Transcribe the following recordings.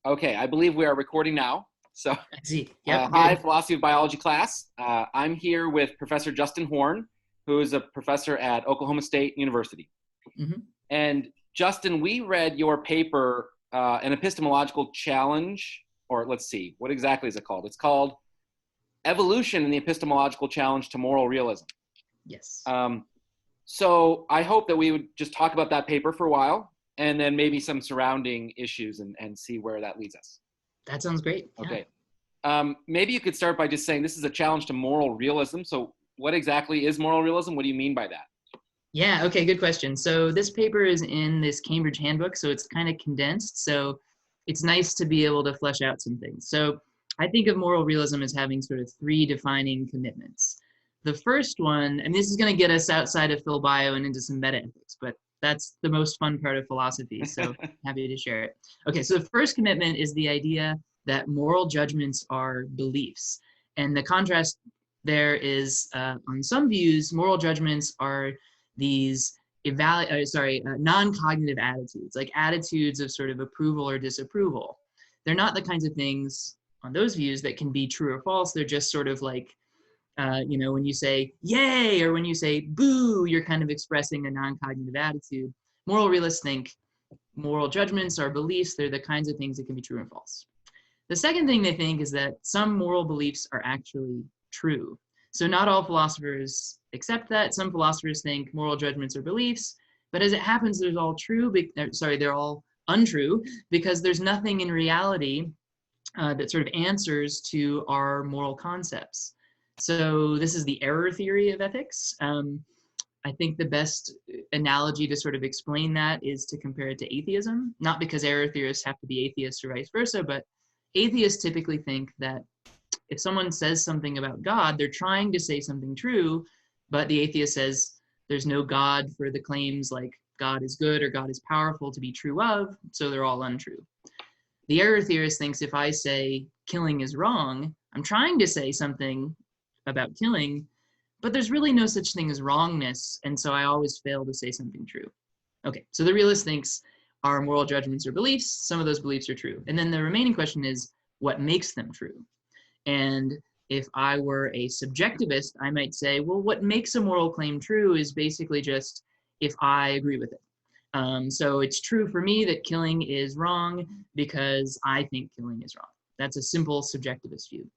Okay, I believe we are recording now. So, I see. Yep, hi, good. philosophy of biology class. I'm here with Professor Justin Horn, who is a professor at Oklahoma State University. Hmm. And Justin, we read your paper, An Epistemological Challenge, or let's see, what exactly is it called? It's called Evolution and the Epistemological Challenge to Moral Realism. Yes. So I hope that we would just talk about that paper for a while, and then maybe some surrounding issues and see where that leads us. That sounds great. Yeah. Okay. Maybe you could start by just saying this is a challenge to moral realism. So what exactly is moral realism? What do you mean by that? Yeah, okay, good question. So this paper is in this Cambridge handbook, so it's kind of condensed. So it's nice to be able to flesh out some things. So I think of moral realism as having sort of three defining commitments. The first one, and this is going to get us outside of Phil bio and into some meta ethics, but that's the most fun part of philosophy. So happy to share it. Okay, so the first commitment is the idea that moral judgments are beliefs. And the contrast there is, on some views, moral judgments are these non-cognitive attitudes, like attitudes of sort of approval or disapproval. They're not the kinds of things on those views that can be true or false. They're just sort of like, when you say yay or when you say boo, you're kind of expressing a non-cognitive attitude. Moral realists think moral judgments are beliefs. They're the kinds of things that can be true and false. The second thing they think is that some moral beliefs are actually true. So not all philosophers accept that. Some philosophers think moral judgments are beliefs, but as it happens, they're all untrue because there's nothing in reality that sort of answers to our moral concepts. So this is the error theory of ethics. I think the best analogy to sort of explain that is to compare it to atheism, not because error theorists have to be atheists or vice versa, but atheists typically think that if someone says something about God, they're trying to say something true, but the atheist says there's no God for the claims like God is good or God is powerful to be true of, so they're all untrue. The error theorist thinks if I say killing is wrong, I'm trying to say something about killing, but there's really no such thing as wrongness, and so I always fail to say something true. Okay, so the realist thinks our moral judgments are beliefs, some of those beliefs are true. And then the remaining question is, what makes them true? And if I were a subjectivist, I might say, well, what makes a moral claim true is basically just if I agree with it. So it's true for me that killing is wrong because I think killing is wrong. That's a simple subjectivist view.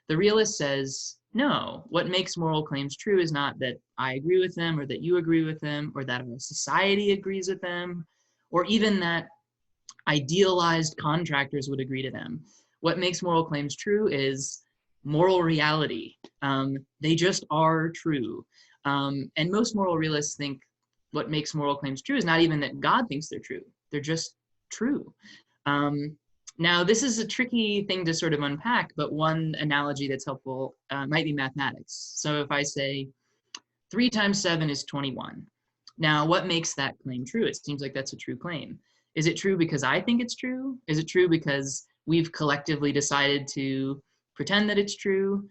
The realist says, no, what makes moral claims true is not that I agree with them or that you agree with them or that our society agrees with them or even that idealized contractors would agree to them. What makes moral claims true is moral reality. They just are true. And most moral realists think what makes moral claims true is not even that God thinks they're true. They're just true. Now, this is a tricky thing to sort of unpack, but one analogy that's helpful might be mathematics. So if I say 3 times 7 is 21. Now, what makes that claim true? It seems like that's a true claim. Is it true because I think it's true? Is it true because we've collectively decided to pretend that it's true?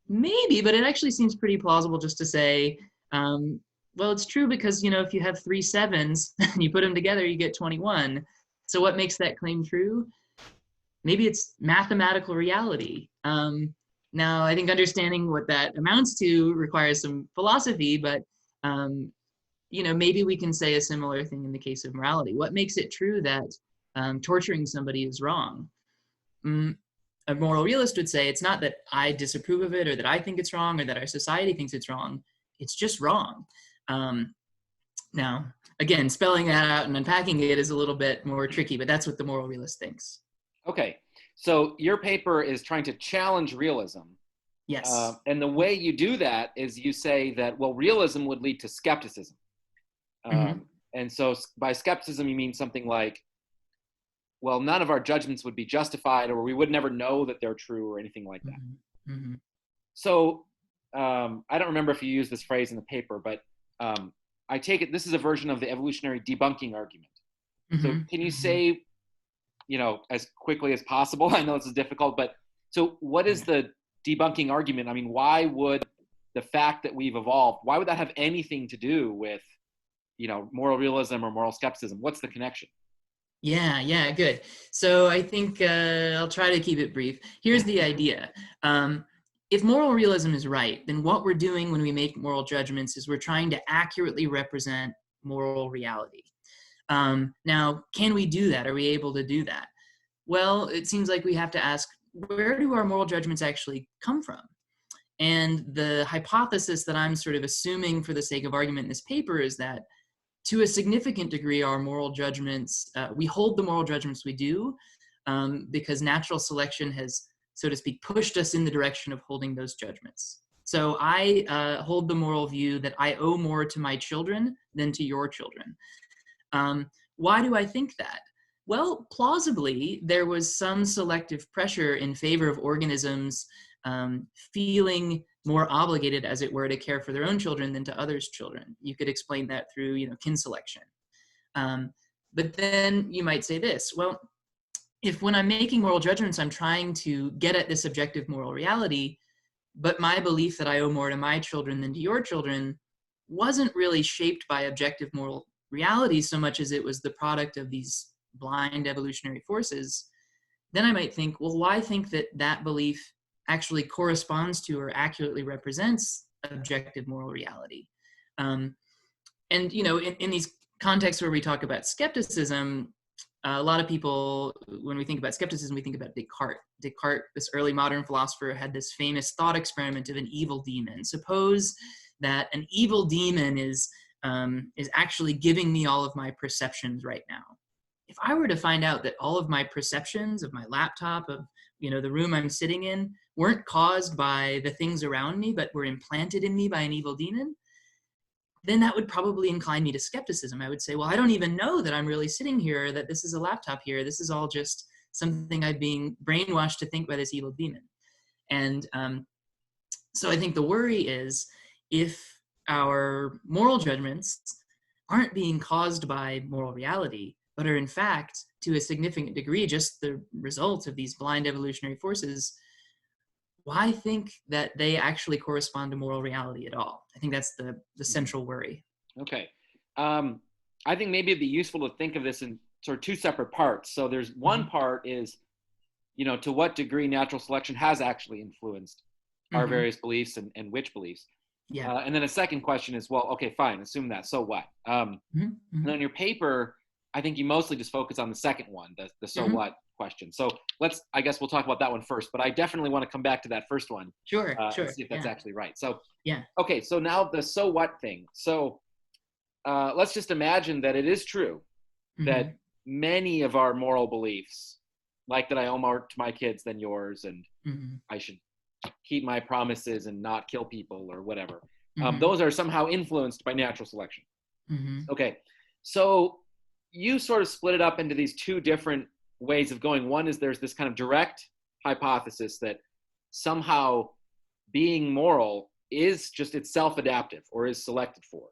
Maybe, but it actually seems pretty plausible just to say, well, it's true because, if you have 3 sevens and you put them together, you get 21. So what makes that claim true? Maybe it's mathematical reality. Now, I think understanding what that amounts to requires some philosophy, but maybe we can say a similar thing in the case of morality. What makes it true that torturing somebody is wrong? A moral realist would say it's not that I disapprove of it or that I think it's wrong or that our society thinks it's wrong. It's just wrong. Now, again, spelling that out and unpacking it is a little bit more tricky, but that's what the moral realist thinks. Okay, so your paper is trying to challenge realism. Yes. And the way you do that is you say that, well, realism would lead to skepticism. And so by skepticism, you mean something like, well, none of our judgments would be justified or we would never know that they're true or anything like that. So I don't remember if you used this phrase in the paper, but I take it this is a version of the evolutionary debunking argument. So can you say, as quickly as possible? I know this is difficult, but so what is the debunking argument? I mean, why would the fact that we've evolved, why would that have anything to do with, moral realism or moral skepticism? What's the connection? Yeah, good. So I think I'll try to keep it brief. Here's the idea. If moral realism is right, then what we're doing when we make moral judgments is we're trying to accurately represent moral reality. Now, can we do that? Are we able to do that? Well, it seems like we have to ask, where do our moral judgments actually come from? And the hypothesis that I'm sort of assuming for the sake of argument in this paper is that to a significant degree, our moral judgments, we hold the moral judgments we do because natural selection has, so to speak, pushed us in the direction of holding those judgments. So I hold the moral view that I owe more to my children than to your children. Why do I think that? Well, plausibly, there was some selective pressure in favor of organisms feeling more obligated, as it were, to care for their own children than to others' children. You could explain that through, kin selection. But then you might say this, well, if when I'm making moral judgments, I'm trying to get at this objective moral reality, but my belief that I owe more to my children than to your children wasn't really shaped by objective moral reality so much as it was the product of these blind evolutionary forces, then I might think, well, why think that that belief actually corresponds to or accurately represents objective moral reality? And, in these contexts where we talk about skepticism, a lot of people, when we think about skepticism, we think about Descartes. Descartes, this early modern philosopher, had this famous thought experiment of an evil demon. Suppose that an evil demon is actually giving me all of my perceptions right now. If I were to find out that all of my perceptions of my laptop, of the room I'm sitting in, weren't caused by the things around me, but were implanted in me by an evil demon, then that would probably incline me to skepticism. I would say, well, I don't even know that I'm really sitting here, that this is a laptop here. This is all just something I'm being brainwashed to think by this evil demon. And so I think the worry is if our moral judgments aren't being caused by moral reality, but are in fact, to a significant degree, just the result of these blind evolutionary forces, why think that they actually correspond to moral reality at all? I think that's the central worry. Okay. I think maybe it'd be useful to think of this in sort of two separate parts. So there's one part is, to what degree natural selection has actually influenced our various beliefs and which beliefs. Yeah. And then a second question is, well, okay, fine, assume that, so what? And on your paper, I think you mostly just focus on the second one, the so what question. So I guess we'll talk about that one first, but I definitely want to come back to that first one. Sure. And see if that's actually right. So, yeah. Okay, so now the so what thing. So let's just imagine that it is true that many of our moral beliefs, like that I owe more to my kids than yours, and I should keep my promises and not kill people or whatever, those are somehow influenced by natural selection. Okay, so you sort of split it up into these two different ways of going. One is there's this kind of direct hypothesis that somehow being moral is just itself adaptive or is selected for.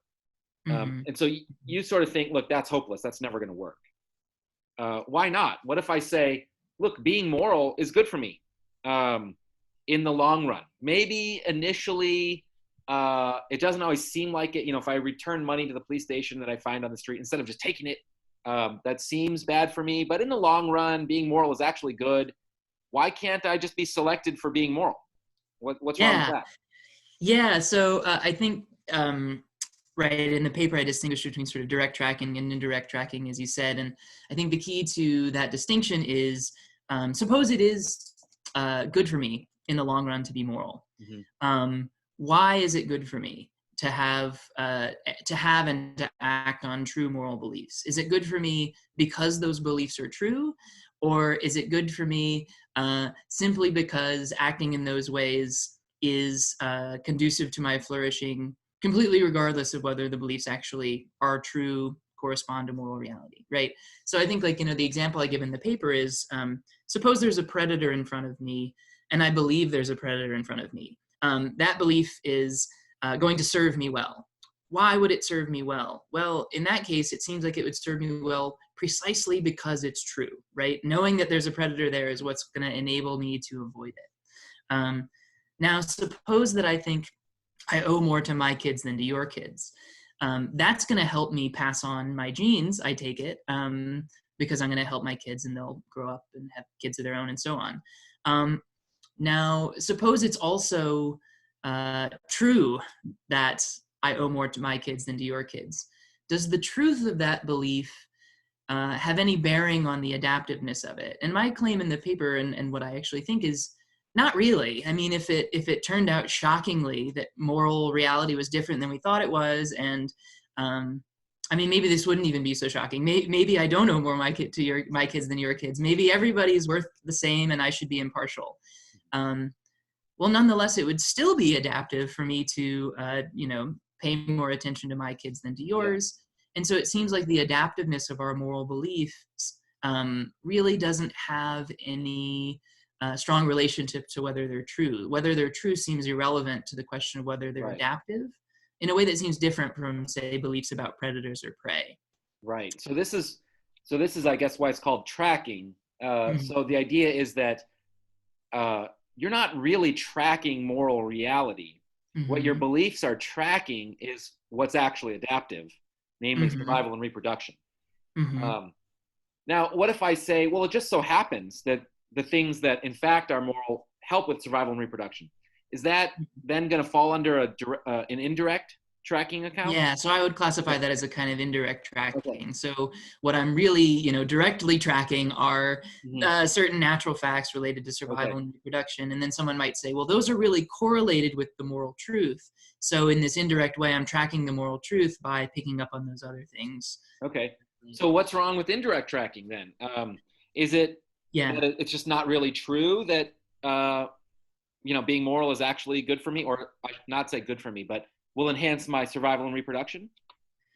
And so you sort of think, look, that's hopeless. That's never going to work. Why not? What if I say, look, being moral is good for me in the long run? Maybe initially it doesn't always seem like it. If I return money to the police station that I find on the street, instead of just taking it, that seems bad for me. But in the long run, being moral is actually good. Why can't I just be selected for being moral? What's wrong with that? Yeah, so I think, right, in the paper I distinguish between sort of direct tracking and indirect tracking, as you said. And I think the key to that distinction is, suppose it is good for me in the long run to be moral. Why is it good for me to have and to act on true moral beliefs? Is it good for me because those beliefs are true? Or is it good for me simply because acting in those ways is conducive to my flourishing, completely regardless of whether the beliefs actually are true, correspond to moral reality, right? So I think, the example I give in the paper is, suppose there's a predator in front of me, and I believe there's a predator in front of me. That belief is going to serve me well. Why would it serve me well? Well, in that case, it seems like it would serve me well precisely because it's true, right? Knowing that there's a predator there is what's going to enable me to avoid it. Now, suppose that I think I owe more to my kids than to your kids. That's going to help me pass on my genes, I take it, because I'm going to help my kids and they'll grow up and have kids of their own and so on. Now, suppose it's also true that I owe more to my kids than to your kids. Does the truth of that belief have any bearing on the adaptiveness of it? And my claim in the paper, and what I actually think, is not really. I mean, if it turned out shockingly that moral reality was different than we thought it was, and I mean, maybe this wouldn't even be so shocking. Maybe I don't owe more my kids than your kids. Maybe everybody's worth the same, and I should be impartial. Well, nonetheless, it would still be adaptive for me to, pay more attention to my kids than to yours. And so it seems like the adaptiveness of our moral beliefs really doesn't have any strong relationship to whether they're true. Whether they're true seems irrelevant to the question of whether they're adaptive, in a way that seems different from, say, beliefs about predators or prey. Right. So this is, I guess, why it's called tracking. So the idea is that you're not really tracking moral reality. What your beliefs are tracking is what's actually adaptive, namely survival and reproduction. Now, what if I say, well, it just so happens that the things that in fact are moral help with survival and reproduction? Is that then going to fall under an indirect tracking account? Yeah, so I would classify that as a kind of indirect tracking. So what I'm really, directly tracking are certain natural facts related to survival and reproduction. And then someone might say, well, those are really correlated with the moral truth. So in this indirect way, I'm tracking the moral truth by picking up on those other things. Okay. So what's wrong with indirect tracking then? Is it that it's just not really true that, being moral is actually good for me, or I should not say good for me, but will enhance my survival and reproduction?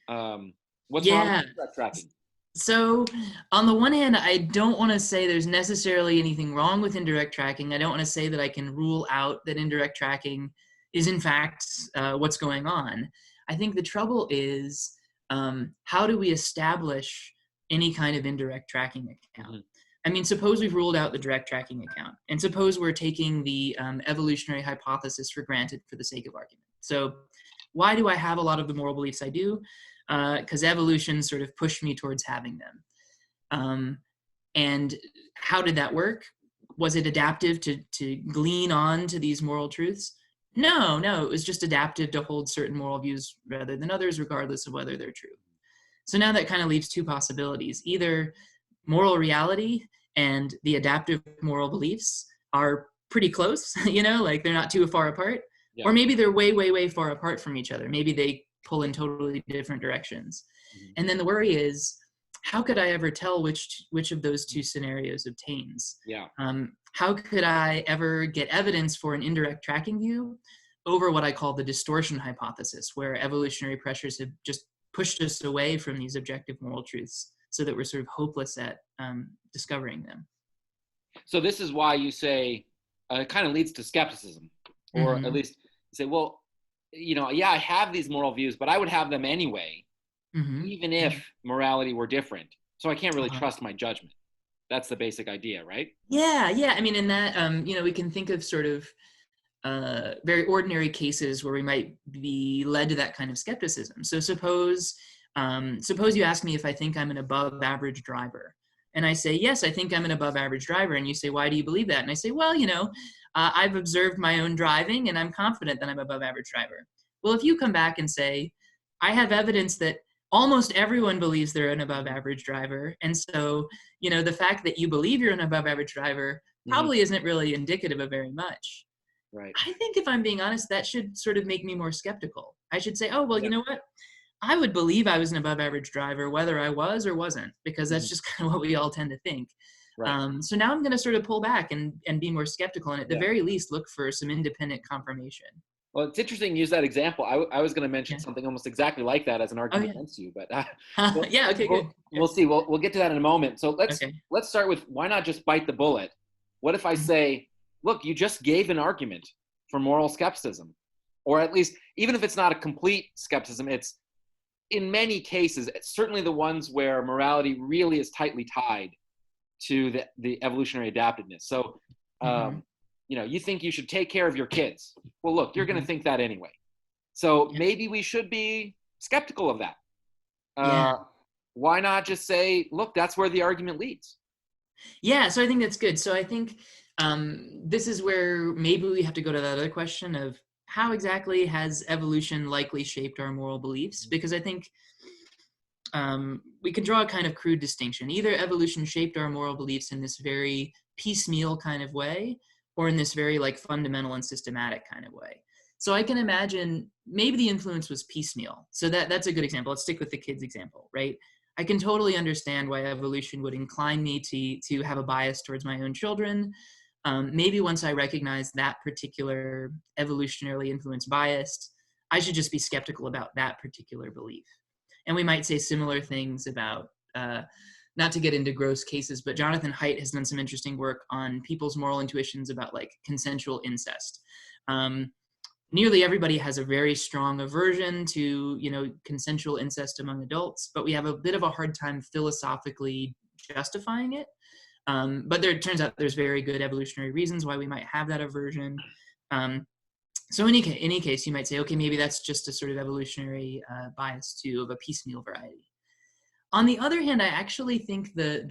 What's wrong with indirect tracking? So on the one hand, I don't want to say there's necessarily anything wrong with indirect tracking. I don't want to say that I can rule out that indirect tracking is in fact what's going on. I think the trouble is, how do we establish any kind of indirect tracking account? I mean, suppose we've ruled out the direct tracking account, and suppose we're taking the evolutionary hypothesis for granted for the sake of argument. So why do I have a lot of the moral beliefs I do? Because evolution sort of pushed me towards having them. And how did that work? Was it adaptive to glean on to these moral truths? No, it was just adaptive to hold certain moral views rather than others, regardless of whether they're true. So now that kind of leaves two possibilities. Either moral reality and the adaptive moral beliefs are pretty close, like they're not too far apart. Yeah. Or maybe they're way, way, way far apart from each other. Maybe they pull in totally different directions. And then the worry is, how could I ever tell which of those two scenarios obtains? Yeah. How could I ever get evidence for an indirect tracking view over what I call the distortion hypothesis, where evolutionary pressures have just pushed us away from these objective moral truths so that we're sort of hopeless at discovering them? So this is why you say it kind of leads to skepticism, or at least say, well, I have these moral views, but I would have them anyway, even if morality were different. So I can't really trust my judgment. That's the basic idea, right? Yeah. I mean, in that, we can think of sort of very ordinary cases where we might be led to that kind of skepticism. So suppose you ask me if I think I'm an above average driver. And I say, yes, I think I'm an above average driver. And you say, why do you believe that? And I say, well, I've observed my own driving and I'm confident that I'm above average driver. Well, if you come back and say, I have evidence that almost everyone believes they're an above average driver. And so, the fact that you believe you're an above average driver probably isn't really indicative of very much. Right. I think if I'm being honest, that should sort of make me more skeptical. I should say, oh, well, you know what? I would believe I was an above average driver, whether I was or wasn't, because that's just kind of what we all tend to think. Right. So now I'm going to sort of pull back and be more skeptical, and at the very least look for some independent confirmation. Well, it's interesting you use that example. I was going to mention something almost exactly like that as an argument against you, but good. We'll see. We'll get to that in a moment. So let's start with, why not just bite the bullet? What if I say, look, you just gave an argument for moral skepticism, or at least, even if it's not a complete skepticism, it's in many cases, certainly the ones where morality really is tightly tied to the evolutionary adaptiveness. So, you think you should take care of your kids. Well, look, you're going to think that anyway. So maybe we should be skeptical of that. why not just say, look, that's where the argument leads? Yeah, so I think that's good. So I think this is where maybe we have to go to that other question of how exactly has evolution likely shaped our moral beliefs? Because I think we can draw a kind of crude distinction. Either evolution shaped our moral beliefs in this very piecemeal kind of way, or in this very like fundamental and systematic kind of way. So I can imagine maybe the influence was piecemeal. So that's a good example. Let's stick with the kids example, right? I can totally understand why evolution would incline me to have a bias towards my own children. Maybe once I recognize that particular evolutionarily influenced bias, I should just be skeptical about that particular belief. And we might say similar things about, not to get into gross cases, but Jonathan Haidt has done some interesting work on people's moral intuitions about like consensual incest. Nearly everybody has a very strong aversion to, consensual incest among adults, but we have a bit of a hard time philosophically justifying it. But it turns out there's very good evolutionary reasons why we might have that aversion. So in any case, you might say, okay, maybe that's just a sort of evolutionary bias too, of a piecemeal variety. On the other hand, I actually think the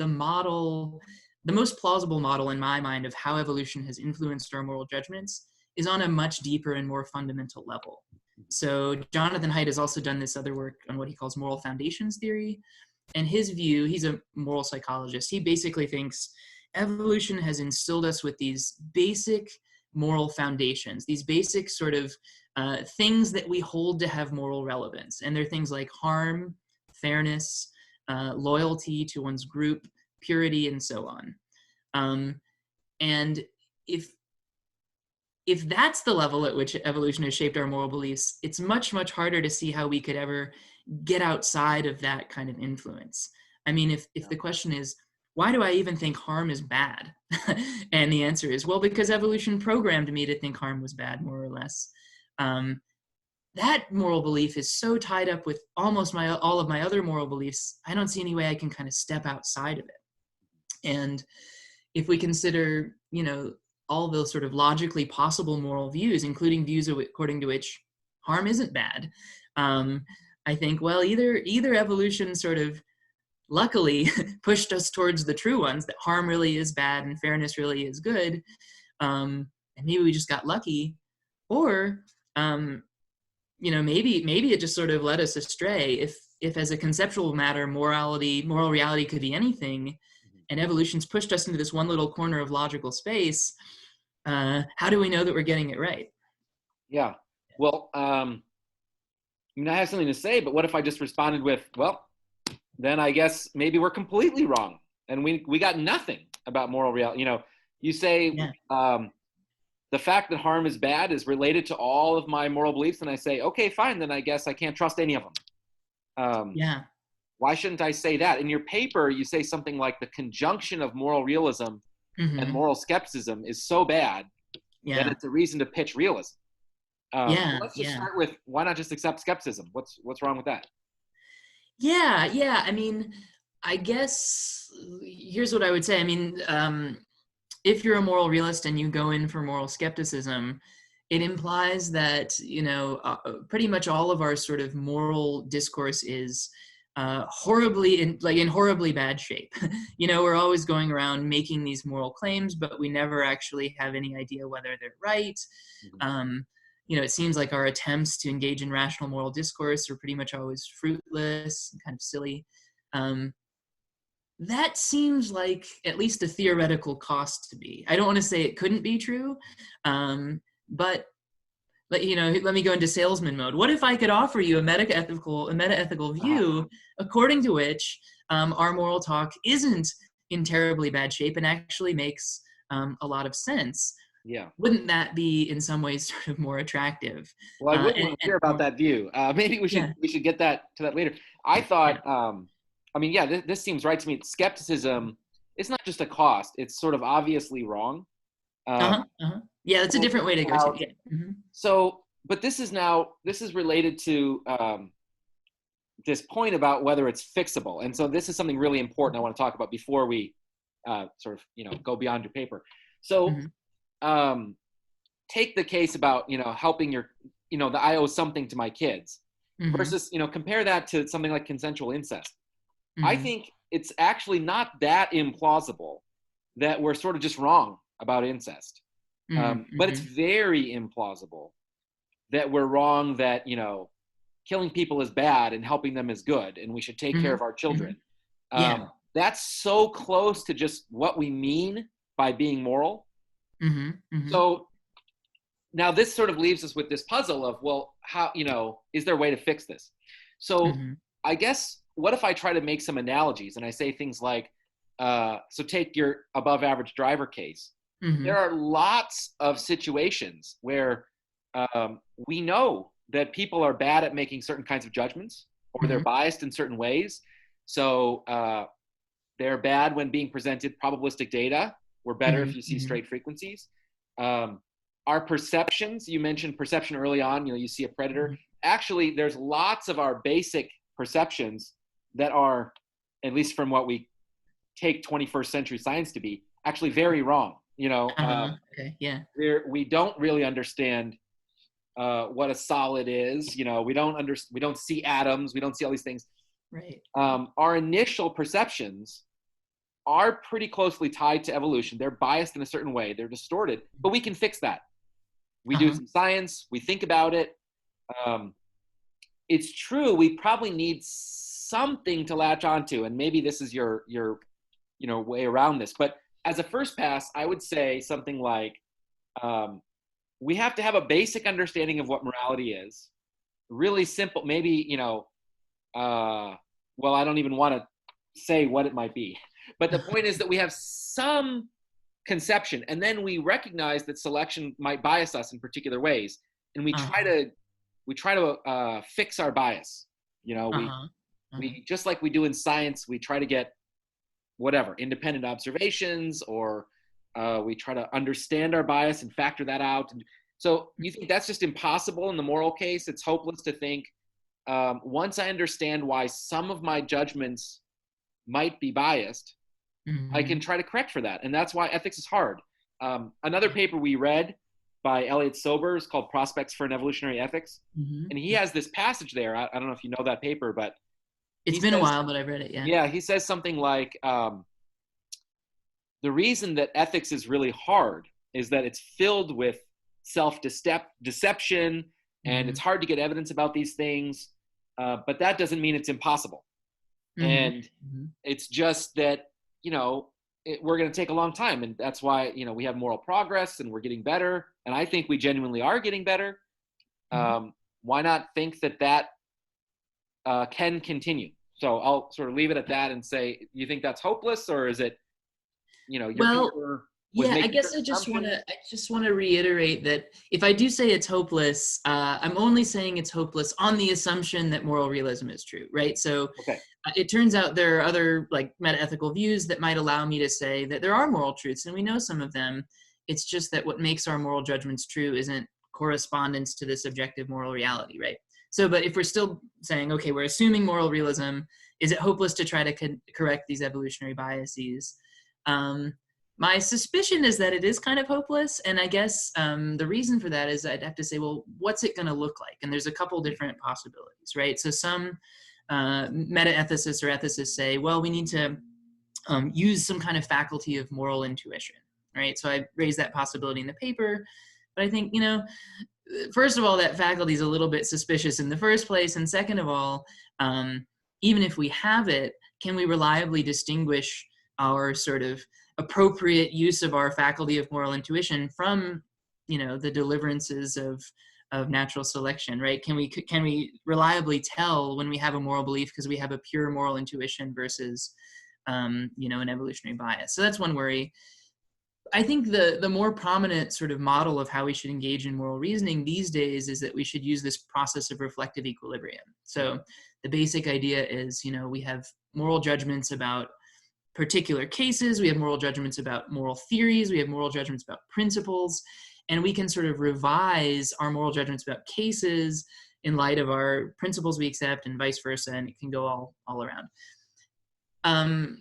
most plausible model in my mind of how evolution has influenced our moral judgments is on a much deeper and more fundamental level. So Jonathan Haidt has also done this other work on what he calls moral foundations theory. And his view, he's a moral psychologist, he basically thinks evolution has instilled us with these basic moral foundations, these basic sort of things that we hold to have moral relevance. And they're things like harm, fairness, loyalty to one's group, purity, and so on. And if that's the level at which evolution has shaped our moral beliefs, it's much, much harder to see how we could ever get outside of that kind of influence. I mean, if the question is, why do I even think harm is bad? And the answer is, well, because evolution programmed me to think harm was bad, more or less. That moral belief is so tied up with almost all of my other moral beliefs, I don't see any way I can kind of step outside of it. And if we consider, all the sort of logically possible moral views, including views according to which harm isn't bad, I think, well, either evolution sort of luckily pushed us towards the true ones, that harm really is bad and fairness really is good, and maybe we just got lucky, or maybe it just sort of led us astray. If as a conceptual matter, moral reality could be anything, and evolution's pushed us into this one little corner of logical space, how do we know that we're getting it right? Yeah. Well, I have something to say, but what if I just responded with, well, then I guess maybe we're completely wrong and we got nothing about moral reality. You say the fact that harm is bad is related to all of my moral beliefs, and I say, okay, fine, then I guess I can't trust any of them. Why shouldn't I say that? In your paper, you say something like the conjunction of moral realism and moral skepticism is so bad that it's a reason to pitch realism. Let's just start with, why not just accept skepticism? What's wrong with that? Yeah. I mean, I guess here's what I would say. I mean, if you're a moral realist and you go in for moral skepticism, it implies that, pretty much all of our sort of moral discourse is in horribly bad shape. We're always going around making these moral claims, but we never actually have any idea whether they're right. It seems like our attempts to engage in rational moral discourse are pretty much always fruitless and kind of silly. That seems like at least a theoretical cost to me. I don't want to say it couldn't be true, but let me go into salesman mode. What if I could offer you a meta-ethical view according to which our moral talk isn't in terribly bad shape and actually makes a lot of sense? Yeah. Wouldn't that be in some ways sort of more attractive? Well, I would want to hear about that view. Maybe we should get to that later. I thought, this seems right to me. Skepticism, it's not just a cost. It's sort of obviously wrong. Yeah, that's a different way to go to it. Yeah. So, but this is related to this point about whether it's fixable. And so this is something really important I want to talk about before we go beyond your paper. So take the case about, helping I owe something to my kids versus, compare that to something like consensual incest. I Mm-hmm. think it's actually not that implausible that we're sort of just wrong about incest. But it's Mm-hmm. very implausible that we're wrong that, killing people is bad and helping them is good and we should take care Mm-hmm. of our Mm-hmm. children. Yeah. That's so close to just what we mean by being moral. Mm-hmm. Mm-hmm. So now this sort of leaves us with this puzzle of, well, how, is there a way to fix this? So Mm-hmm. I guess, what if I try to make some analogies and I say things like, so take your above average driver case. Mm-hmm. There are lots of situations where we know that people are bad at making certain kinds of judgments, or they're Mm-hmm. biased in certain ways. So they're bad when being presented probabilistic data. We're better if you see Mm-hmm. straight frequencies. Our perceptions, you mentioned perception early on, you see a predator. Mm-hmm. Actually, there's lots of our basic perceptions that are, at least from what we take 21st century science to be, actually very wrong. Okay. Yeah. We don't really understand what a solid is. We don't see atoms. We don't see all these things. Right. Our initial perceptions are pretty closely tied to evolution. They're biased in a certain way. They're distorted, but we can fix that. We do some science. We think about it. It's true. We probably need something to latch onto, and maybe this is your way around this. But as a first pass, I would say something like, we have to have a basic understanding of what morality is. Really simple. Maybe well, I don't even want to say what it might be. But the point is that we have some conception, and then we recognize that selection might bias us in particular ways, and we try to fix our bias. We just like we do in science, we try to get whatever independent observations, or we try to understand our bias and factor that out. And so you think that's just impossible in the moral case? It's hopeless to think, once I understand why some of my judgments might be biased, I can try to correct for that. And that's why ethics is hard. Another paper we read by Elliot Sober is called Prospects for an Evolutionary Ethics. And he has this passage there. I don't know if you know that paper, but it's been a while, but I've read it. Yeah, he says something like, the reason that ethics is really hard is that it's filled with self-deception, and it's hard to get evidence about these things, but that doesn't mean it's impossible. And it's just that, we're going to take a long time, and that's why, we have moral progress and we're getting better, and I think we genuinely are getting better. Why not think that can continue? So I'll sort of leave it at that and say, you think that's hopeless, or is it, I guess I just want to reiterate that if I do say it's hopeless, I'm only saying it's hopeless on the assumption that moral realism is true, right? So it turns out there are other like metaethical views that might allow me to say that there are moral truths, and we know some of them. It's just that what makes our moral judgments true isn't correspondence to this objective moral reality, right? So, but if we're still saying, okay, we're assuming moral realism, is it hopeless to try to correct these evolutionary biases? My suspicion is that it is kind of hopeless, and I guess the reason for that is I'd have to say, well, what's it going to look like? And there's a couple different possibilities, right? So some meta-ethicists or ethicists say, well, we need to use some kind of faculty of moral intuition, right? So I raised that possibility in the paper, but I think, first of all, that faculty is a little bit suspicious in the first place, and second of all, even if we have it, can we reliably distinguish our sort of appropriate use of our faculty of moral intuition from, the deliverances of natural selection, right? Can we reliably tell when we have a moral belief because we have a pure moral intuition versus, an evolutionary bias? So that's one worry. I think the more prominent sort of model of how we should engage in moral reasoning these days is that we should use this process of reflective equilibrium. So the basic idea is, we have moral judgments about particular cases, we have moral judgments about moral theories, we have moral judgments about principles, and we can sort of revise our moral judgments about cases in light of our principles we accept and vice versa, and it can go all around.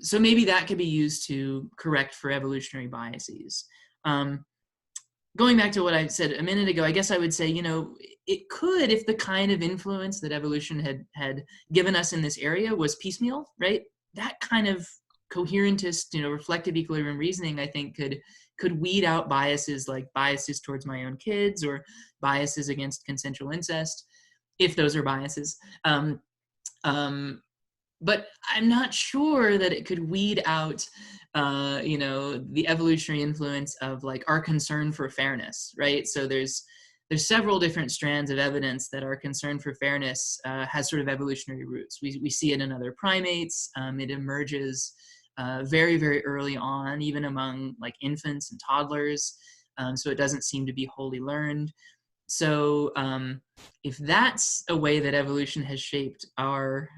So maybe that could be used to correct for evolutionary biases. Going back to what I said a minute ago, I guess I would say, it could, if the kind of influence that evolution had given us in this area was piecemeal, right? that kind of coherentist, reflective equilibrium reasoning, I think could weed out biases like biases towards my own kids or biases against consensual incest, if those are biases. But I'm not sure that it could weed out, the evolutionary influence of like our concern for fairness, right? So there's several different strands of evidence that our concern for fairness has sort of evolutionary roots. We see it in other primates. It emerges very, very early on, even among like infants and toddlers. So it doesn't seem to be wholly learned. So if that's a way that evolution has shaped our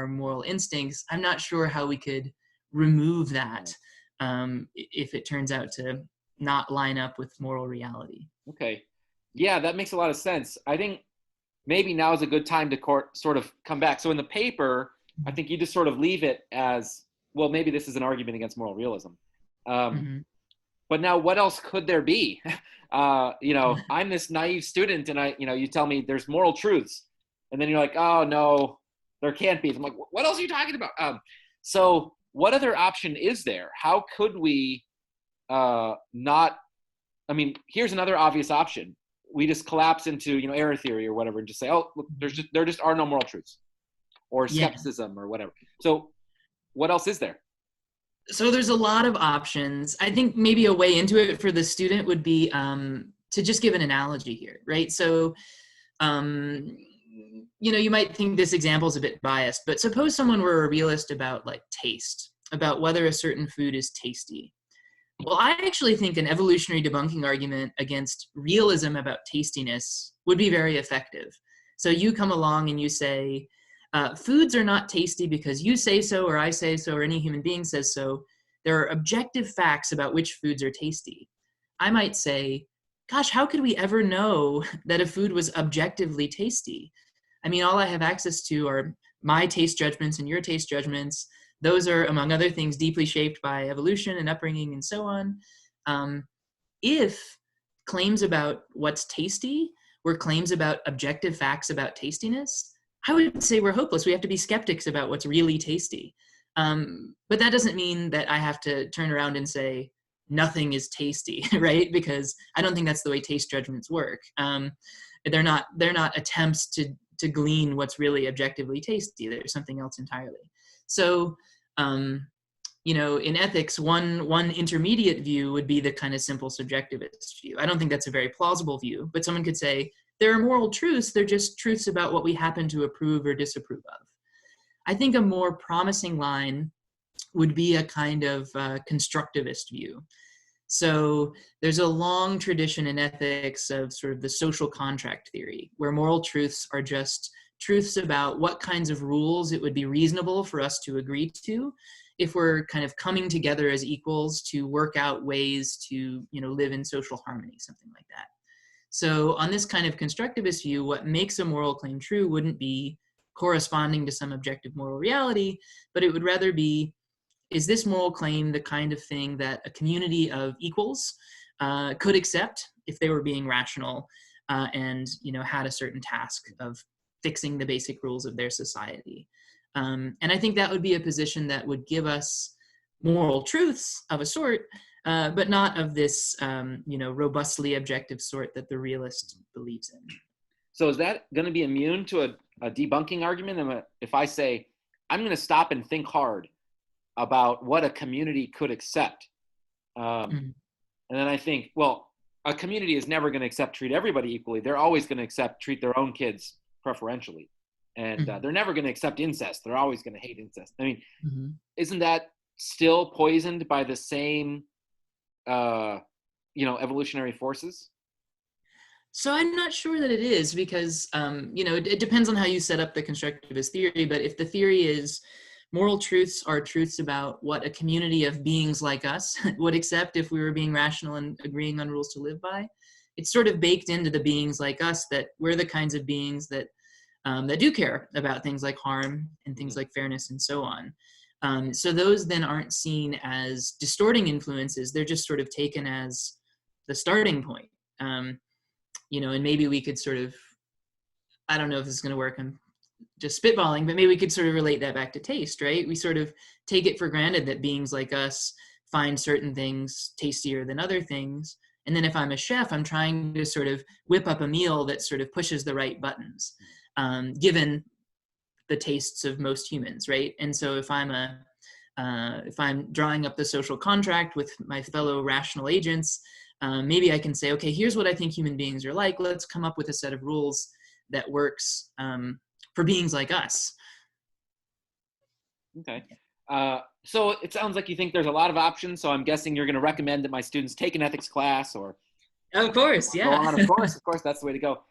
moral instincts, I'm not sure how we could remove that if it turns out to not line up with moral reality. Okay. Yeah, that makes a lot of sense. I think maybe now is a good time to sort of come back. So in the paper, I think you just sort of leave it as, well, maybe this is an argument against moral realism. But now what else could there be? I'm this naive student and you tell me there's moral truths. And then you're like, oh no, there can't be. I'm like, what else are you talking about? So what other option is there? How could we here's another obvious option. We just collapse into, error theory or whatever and just say, oh, look, there just are no moral truths or skepticism or whatever. So what else is there? So there's a lot of options. I think maybe a way into it for the student would be to just give an analogy here, right? So, you might think this example is a bit biased, but suppose someone were a realist about like taste, about whether a certain food is tasty. Well, I actually think an evolutionary debunking argument against realism about tastiness would be very effective. So you come along and you say, foods are not tasty because you say so, or I say so, or any human being says so. There are objective facts about which foods are tasty. I might say, gosh, how could we ever know that a food was objectively tasty? I mean, all I have access to are my taste judgments and your taste judgments. Those are, among other things, deeply shaped by evolution and upbringing and so on. If claims about what's tasty were claims about objective facts about tastiness, I would say we're hopeless. We have to be skeptics about what's really tasty. But that doesn't mean that I have to turn around and say nothing is tasty, right? Because I don't think that's the way taste judgments work. They're not attempts to glean what's really objectively tasty. There's something else entirely. So, in ethics, one intermediate view would be the kind of simple subjectivist view. I don't think that's a very plausible view, but someone could say, there are moral truths, they're just truths about what we happen to approve or disapprove of. I think a more promising line would be a kind of constructivist view. So there's a long tradition in ethics of sort of the social contract theory, where moral truths are just truths about what kinds of rules it would be reasonable for us to agree to if we're kind of coming together as equals to work out ways to, live in social harmony, something like that. So on this kind of constructivist view, what makes a moral claim true wouldn't be corresponding to some objective moral reality, but it would rather be, is this moral claim the kind of thing that a community of equals could accept if they were being rational and had a certain task of fixing the basic rules of their society? And I think that would be a position that would give us moral truths of a sort, but not of this, robustly objective sort that the realist believes in. So is that going to be immune to a debunking argument? If I say, I'm going to stop and think hard about what a community could accept. And then I think, well, a community is never going to treat everybody equally. They're always going to treat their own kids preferentially. And they're never going to accept incest. They're always going to hate incest. I mean, isn't that still poisoned by the same, evolutionary forces? So I'm not sure that it is because, it depends on how you set up the constructivist theory. But if the theory is moral truths are truths about what a community of beings like us would accept if we were being rational and agreeing on rules to live by, it's sort of baked into the beings like us that we're the kinds of beings that do care about things like harm and things like fairness and so on. So those then aren't seen as distorting influences. They're just sort of taken as the starting point. And maybe we could sort of, I don't know if this is going to work. I'm just spitballing, but maybe we could sort of relate that back to taste, right? We sort of take it for granted that beings like us find certain things tastier than other things. And then if I'm a chef, I'm trying to sort of whip up a meal that sort of pushes the right buttons, given the tastes of most humans, right? And so if I'm drawing up the social contract with my fellow rational agents, maybe I can say, okay, here's what I think human beings are like. Let's come up with a set of rules that works for beings like us. Okay. So it sounds like you think there's a lot of options. So I'm guessing you're going to recommend that my students take an ethics class, or of course, yeah. Go on, of course, that's the way to go.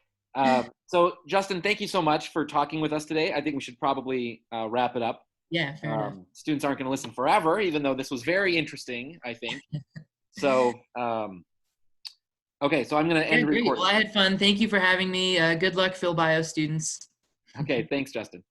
So Justin, thank you so much for talking with us today. I think we should probably wrap it up. Yeah, fair enough. Students aren't going to listen forever, even though this was very interesting, I think. So, okay, so I'm going to end recording. Well, I had fun. Thank you for having me. Good luck, Phil Bio students. Okay, thanks, Justin.